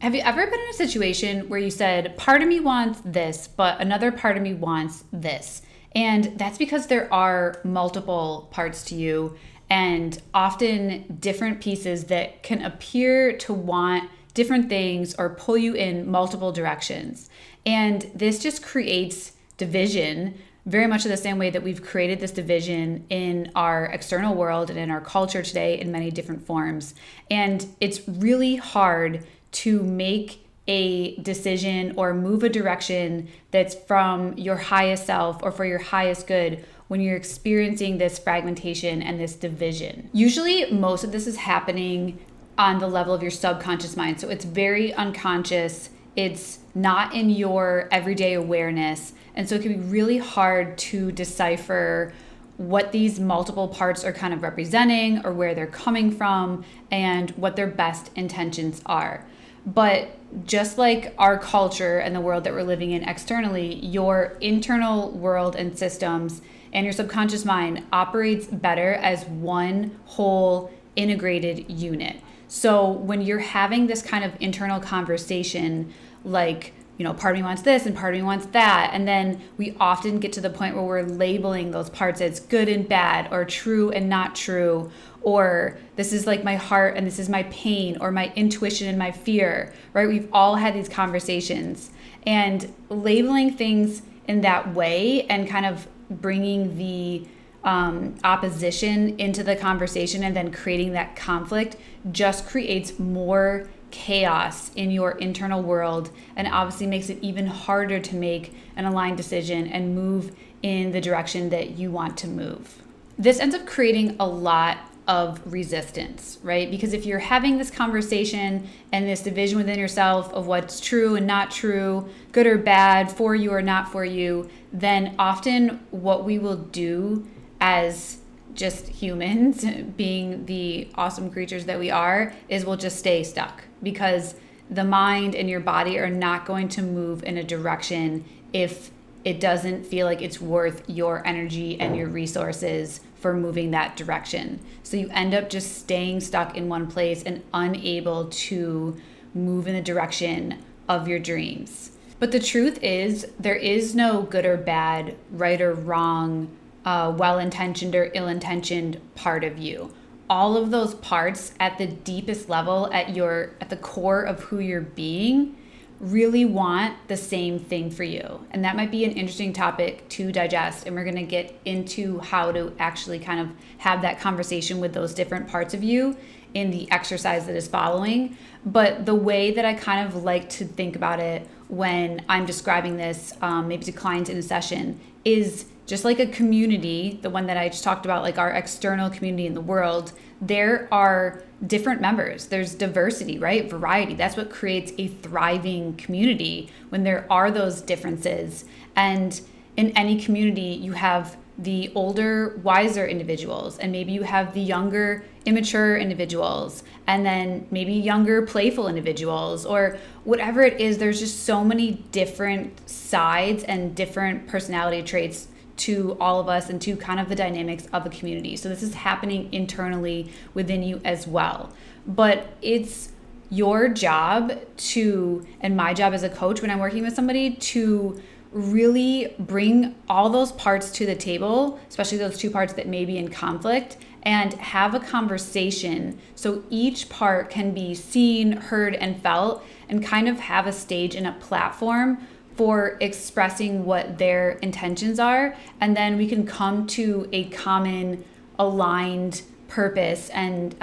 Have you ever been in a situation where you said, part of me wants this, but another part of me wants this? And that's because there are multiple parts to you and often different pieces that can appear to want different things or pull you in multiple directions. And this just creates division, very much in the same way that we've created this division in our external world and in our culture today in many different forms. And it's really hard to make a decision or move a direction that's from your highest self or for your highest good when you're experiencing this fragmentation and this division. Usually, most of this is happening on the level of your subconscious mind. So it's very unconscious. It's not in your everyday awareness. And so it can be really hard to decipher what these multiple parts are kind of representing or where they're coming from and what their best intentions are. But just like our culture and the world that we're living in externally, your internal world and systems and your subconscious mind operates better as one whole integrated unit. So when you're having this kind of internal conversation, like, part of me wants this and part of me wants that. And then we often get to the point where we're labeling those parts as good and bad or true and not true, or this is like my heart and this is my pain or my intuition and my fear, right? We've all had these conversations, and labeling things in that way and kind of bringing the opposition into the conversation and then creating that conflict just creates more chaos in your internal world, and obviously makes it even harder to make an aligned decision and move in the direction that you want to move. This ends up creating a lot of resistance, right? Because if you're having this conversation and this division within yourself of what's true and not true, good or bad, for you or not for you, then often what we will do as just humans, being the awesome creatures that we are, is we'll just stay stuck, because the mind and your body are not going to move in a direction if it doesn't feel like it's worth your energy and your resources for moving that direction. So you end up just staying stuck in one place and unable to move in the direction of your dreams. But the truth is, there is no good or bad, right or wrong, well-intentioned or ill-intentioned part of you. All of those parts at the deepest level, at the core of who you're being, really want the same thing for you. And that might be an interesting topic to digest. And we're going to get into how to actually kind of have that conversation with those different parts of you in the exercise that is following. But the way that I kind of like to think about it when I'm describing this, maybe to clients in a session, is just like a community, the one that I just talked about, like our external community in the world. There are different members. There's diversity, right? Variety. That's what creates a thriving community, when there are those differences. And in any community, you have the older, wiser individuals, and maybe you have the younger, immature individuals, and then maybe younger, playful individuals, or whatever it is. There's just so many different sides and different personality traits to all of us and to kind of the dynamics of a community. So this is happening internally within you as well. But it's your job and my job as a coach when I'm working with somebody, to really bring all those parts to the table, especially those two parts that may be in conflict, and have a conversation so each part can be seen, heard, and felt, and kind of have a stage and a platform for expressing what their intentions are. And then we can come to a common aligned purpose and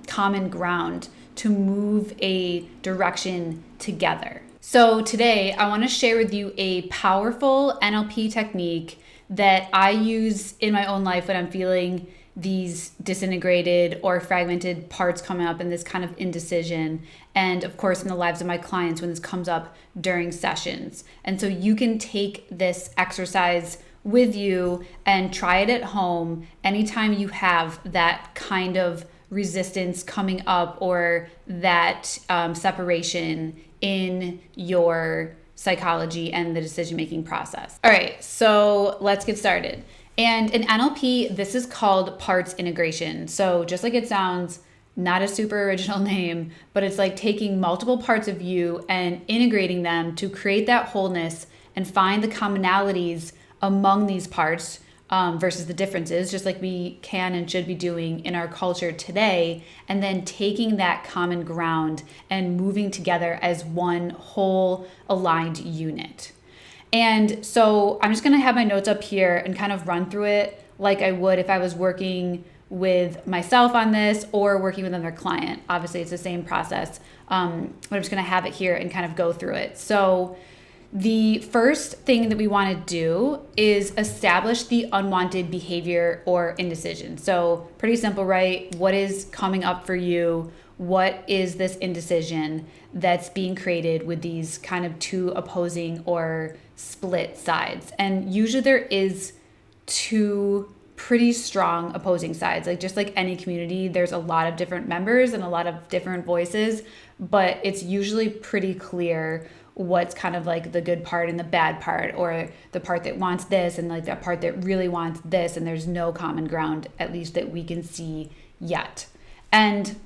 common ground to move a direction together. So today I want to share with you a powerful NLP technique that I use in my own life when I'm feeling these disintegrated or fragmented parts coming up in this kind of indecision. And of course, in the lives of my clients when this comes up during sessions. And so you can take this exercise with you and try it at home anytime you have that kind of resistance coming up or that separation in your psychology and the decision-making process. All right, so let's get started. And in NLP, this is called parts integration. So just like it sounds, not a super original name, but it's like taking multiple parts of you and integrating them to create that wholeness and find the commonalities among these parts versus the differences, just like we can and should be doing in our culture today, and then taking that common ground and moving together as one whole aligned unit. And so I'm just going to have my notes up here and kind of run through it like I would if I was working with myself on this or working with another client. Obviously, it's the same process, but I'm just going to have it here and kind of go through it. So the first thing that we want to do is establish the unwanted behavior or indecision. So pretty simple, right? What is coming up for you? What is this indecision that's being created with these kind of two opposing or split sides? And usually there is two pretty strong opposing sides. Like just like any community, there's a lot of different members and a lot of different voices, but it's usually pretty clear what's kind of like the good part and the bad part, or the part that wants this and like that part that really wants this, and there's no common ground, at least that we can see yet. And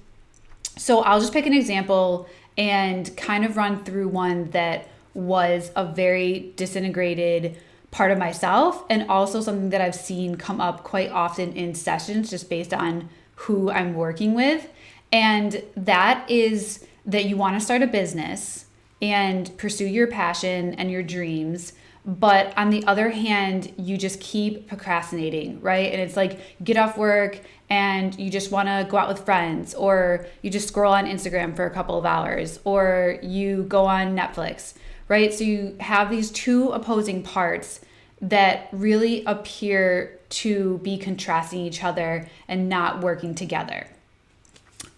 so I'll just pick an example and kind of run through one that was a very disintegrated part of myself, and also something that I've seen come up quite often in sessions just based on who I'm working with. And that is that you want to start a business and pursue your passion and your dreams, but on the other hand, you just keep procrastinating, right? And it's like you get off work and you just want to go out with friends, or you just scroll on Instagram for a couple of hours, or you go on Netflix, right? So you have these two opposing parts that really appear to be contrasting each other and not working together.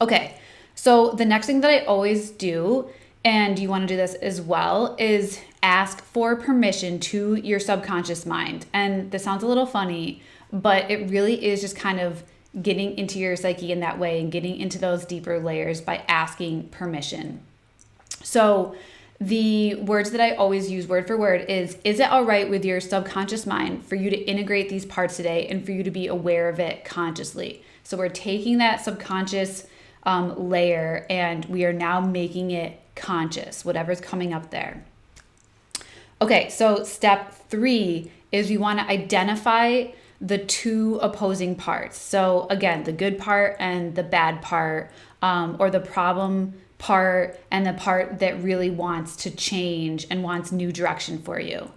Okay, so the next thing that I always do, and you want to do this as well, is ask for permission to your subconscious mind. And this sounds a little funny, but it really is just kind of getting into your psyche in that way and getting into those deeper layers by asking permission. So the words that I always use word for word is it all right with your subconscious mind for you to integrate these parts today and for you to be aware of it consciously? So we're taking that subconscious layer and we are now making it conscious, whatever's coming up there. Okay, so step 3 is we want to identify the two opposing parts. So again, the good part and the bad part, or the problem part and the part that really wants to change and wants new direction for you.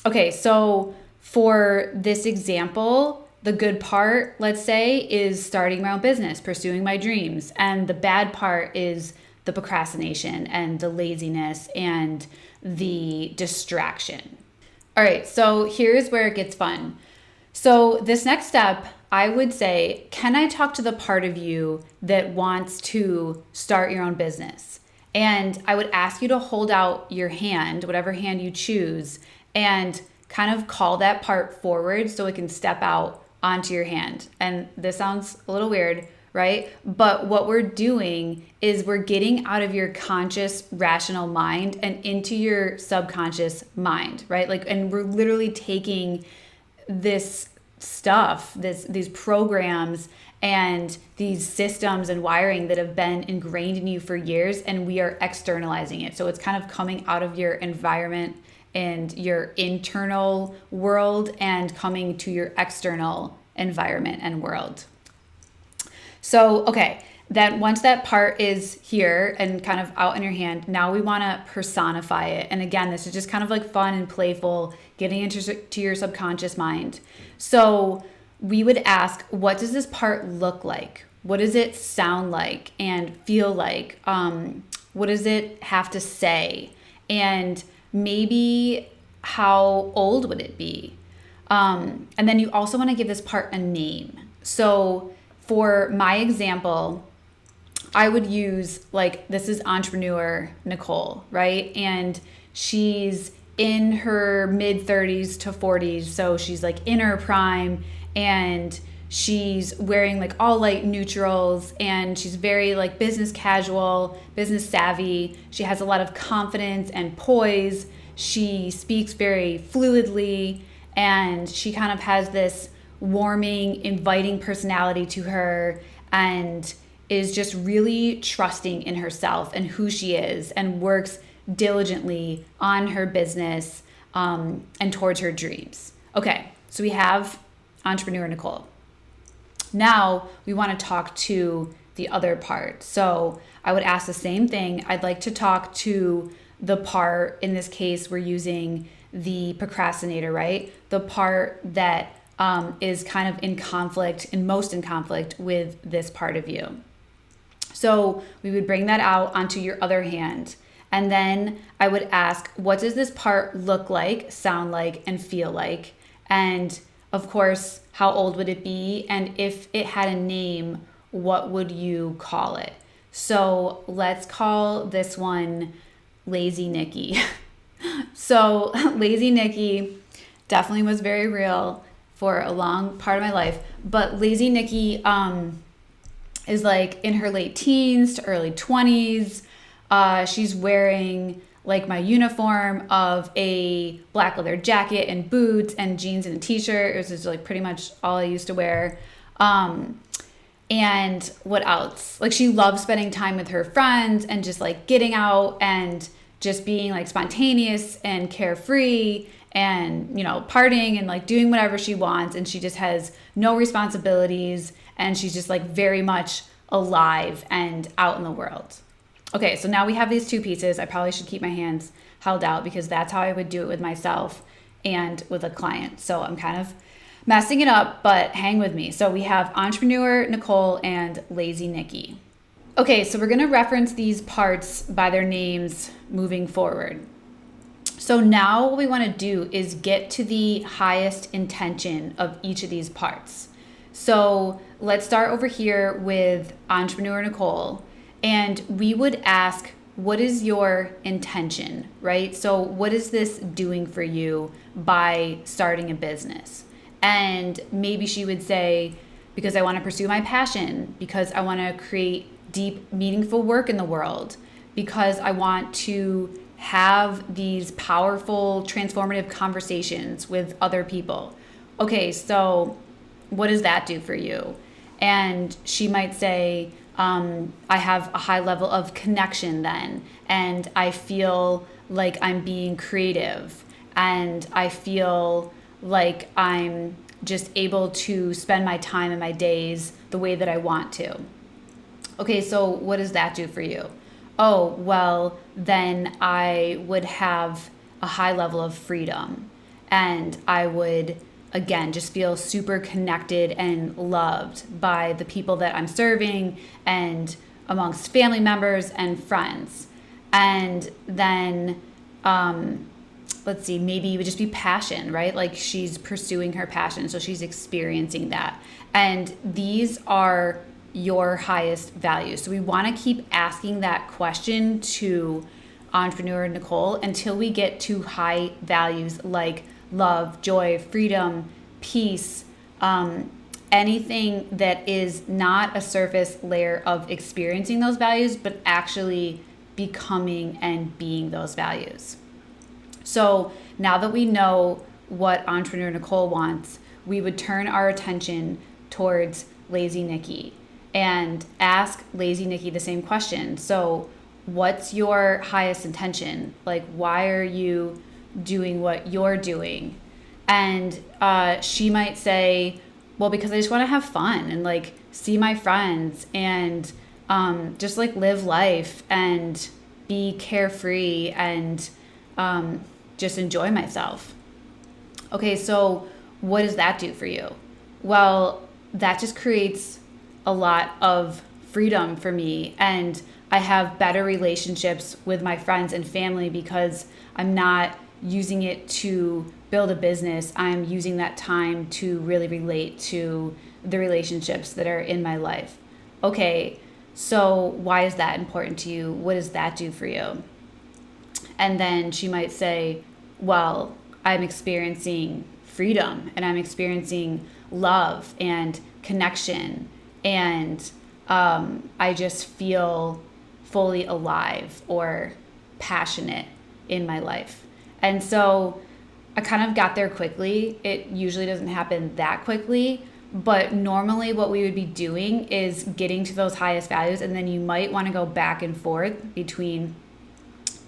Okay, so for this example, the good part, let's say, is starting my own business, pursuing my dreams. And the bad part is the procrastination and the laziness and the distraction. All right, so here's where it gets fun. So this next step, I would say, can I talk to the part of you that wants to start your own business? And I would ask you to hold out your hand, whatever hand you choose, and kind of call that part forward so it can step out onto your hand. And this sounds a little weird, right? But what we're doing is we're getting out of your conscious, rational mind and into your subconscious mind, right? Like, and we're literally taking this stuff, these programs and these systems and wiring that have been ingrained in you for years, and we are externalizing it. So it's kind of coming out of your environment and your internal world and coming to your external environment and world. So, okay, then once that part is here and kind of out in your hand, now we want to personify it. And again, this is just kind of like fun and playful, getting into your subconscious mind. So we would ask, what does this part look like? What does it sound like and feel like? What does it have to say? And maybe how old would it be? And then you also want to give this part a name. So for my example, I would use, like, this is entrepreneur Nicole, right? And she's in her mid 30s to 40s. So she's like in her prime, and she's wearing like all light neutrals, and she's very like business casual, business savvy. She has a lot of confidence and poise. She speaks very fluidly, and she kind of has this warming, inviting personality to her. and is just really trusting in herself and who she is, and works diligently on her business and towards her dreams. Okay, so we have entrepreneur Nicole. Now we want to talk to the other part. So I would ask the same thing. I'd like to talk to the part, in this case, we're using the procrastinator, right? The part that is kind of in conflict, and most in conflict with this part of you. So we would bring that out onto your other hand. And then I would ask, what does this part look like, sound like, and feel like? And of course, how old would it be? And if it had a name, what would you call it? So let's call this one Lazy Nikki. So Lazy Nikki definitely was very real for a long part of my life. But Lazy Nikki is like in her late teens to early 20s. She's wearing like my uniform of a black leather jacket and boots and jeans and a t-shirt. It was just like pretty much all I used to wear. And what else? Like, she loves spending time with her friends and just like getting out and just being like spontaneous and carefree and, you know, partying and like doing whatever she wants. And she just has no responsibilities, and she's just like very much alive and out in the world. Okay, so now we have these two pieces. I probably should keep my hands held out because that's how I would do it with myself and with a client. So I'm kind of messing it up, but hang with me. So we have entrepreneur Nicole and Lazy Nikki. Okay, so we're going to reference these parts by their names moving forward. So now what we want to do is get to the highest intention of each of these parts. So let's start over here with entrepreneur Nicole, and we would ask, what is your intention, right? So what is this doing for you by starting a business? And maybe she would say, because I want to pursue my passion, because I want to create deep, meaningful work in the world, because I want to have these powerful, transformative conversations with other people. Okay, so what does that do for you? And she might say, I have a high level of connection then, and I feel like I'm being creative, and I feel like I'm just able to spend my time and my days the way that I want to. Okay, so what does that do for you? Oh, well, then I would have a high level of freedom, and I would, again, just feel super connected and loved by the people that I'm serving and amongst family members and friends. And then, let's see, maybe it would just be passion, right? Like, she's pursuing her passion, so she's experiencing that. And these are your highest values. So we want to keep asking that question to entrepreneur Nicole until we get to high values like love, joy, freedom, peace, anything that is not a surface layer of experiencing those values, but actually becoming and being those values. So now that we know what entrepreneur Nicole wants, we would turn our attention towards Lazy Nikki and ask Lazy Nikki the same question. So what's your highest intention? Like, why are you doing what you're doing? And she might say, well, because I just want to have fun and like see my friends and just like live life and be carefree and just enjoy myself. Okay, so what does that do for you? Well, that just creates a lot of freedom for me, and I have better relationships with my friends and family because I'm not using it to build a business. I'm using that time to really relate to the relationships that are in my life. Okay, so why is that important to you? What does that do for you? And then she might say, well, I'm experiencing freedom and I'm experiencing love and connection, and I just feel fully alive or passionate in my life. And so I kind of got there quickly. It usually doesn't happen that quickly, But normally what we would be doing is getting to those highest values, and then you might want to go back and forth between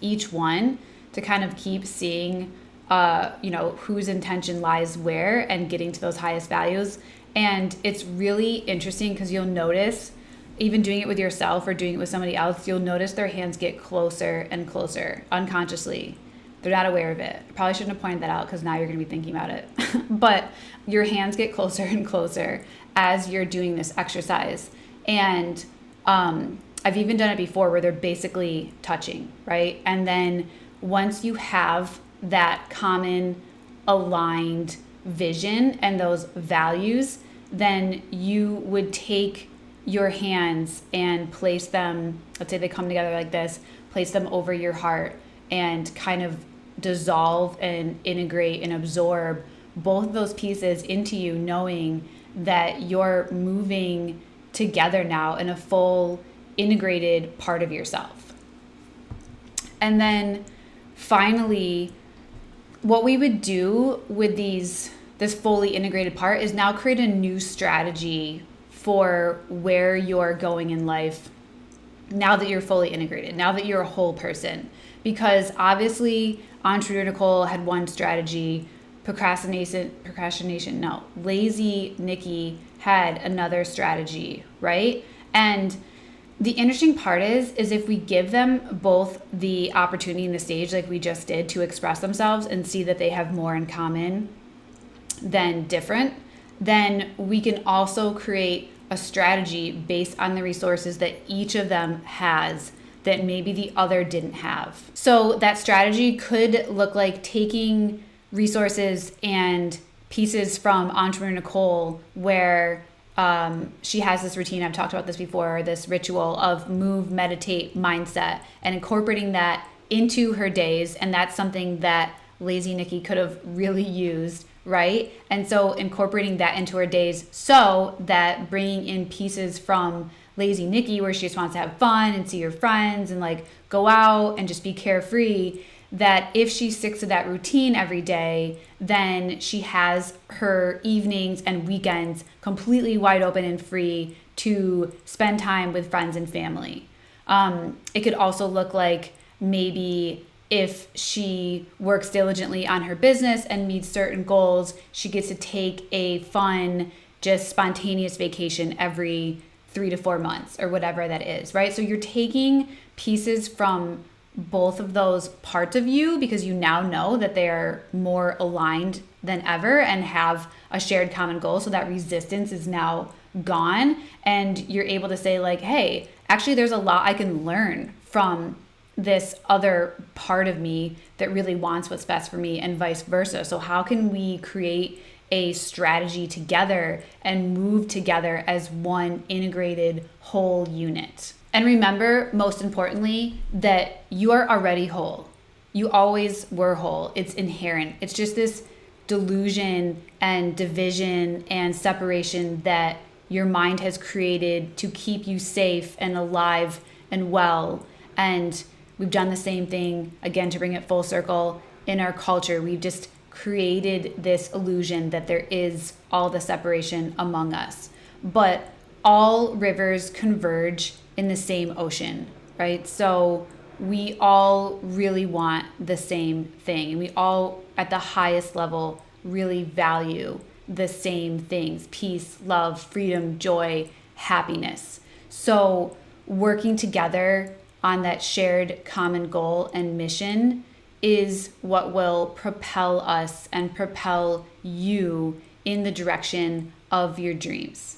each one to kind of keep seeing whose intention lies where and getting to those highest values. And it's really interesting because you'll notice, even doing it with yourself or doing it with somebody else, you'll notice their hands get closer and closer unconsciously. They're not aware of it. Probably shouldn't have pointed that out because now you're going to be thinking about it. But your hands get closer and closer as you're doing this exercise. And I've even done it before where they're basically touching, right? And then once you have that common aligned vision and those values, then you would take your hands and place them, let's say they come together like this, place them over your heart and kind of dissolve and integrate and absorb both of those pieces into you, knowing that you're moving together now in a full integrated part of yourself. And then finally, what we would do with this fully integrated part is now create a new strategy for where you're going in life now that you're fully integrated, now that you're a whole person. Because obviously Entrepreneur Nicole had one strategy, Lazy Nikki had another strategy, right? And the interesting part is if we give them both the opportunity and the stage like we just did to express themselves and see that they have more in common than different, then we can also create a strategy based on the resources that each of them has that maybe the other didn't have. So that strategy could look like taking resources and pieces from Entrepreneur Nicole where she has this routine, I've talked about this before, this ritual of move, meditate, mindset, and incorporating that into her days. And that's something that Lazy Nikki could have really used, right? And so incorporating that into her days so that bringing in pieces from Lazy Nikki where she just wants to have fun and see her friends and like go out and just be carefree, that if she sticks to that routine every day, then she has her evenings and weekends completely wide open and free to spend time with friends and family. It could also look like maybe if she works diligently on her business and meets certain goals, she gets to take a fun, just spontaneous vacation every 3 to 4 months or whatever that is, right? So you're taking pieces from both of those parts of you because you now know that they're more aligned than ever and have a shared common goal. So that resistance is now gone and you're able to say like, hey, actually there's a lot I can learn from this other part of me that really wants what's best for me and vice versa. So how can we create a strategy together and move together as one integrated whole unit? And remember, most importantly, that you are already whole. You always were whole. It's inherent. It's just this delusion and division and separation that your mind has created to keep you safe and alive and well. And we've done the same thing, again, to bring it full circle in our culture. We've just created this illusion that there is all the separation among us. But all rivers converge in the same ocean, right? So we all really want the same thing. We all, at the highest level, really value the same things: peace, love, freedom, joy, happiness. So working together on that shared common goal and mission is what will propel us and propel you in the direction of your dreams.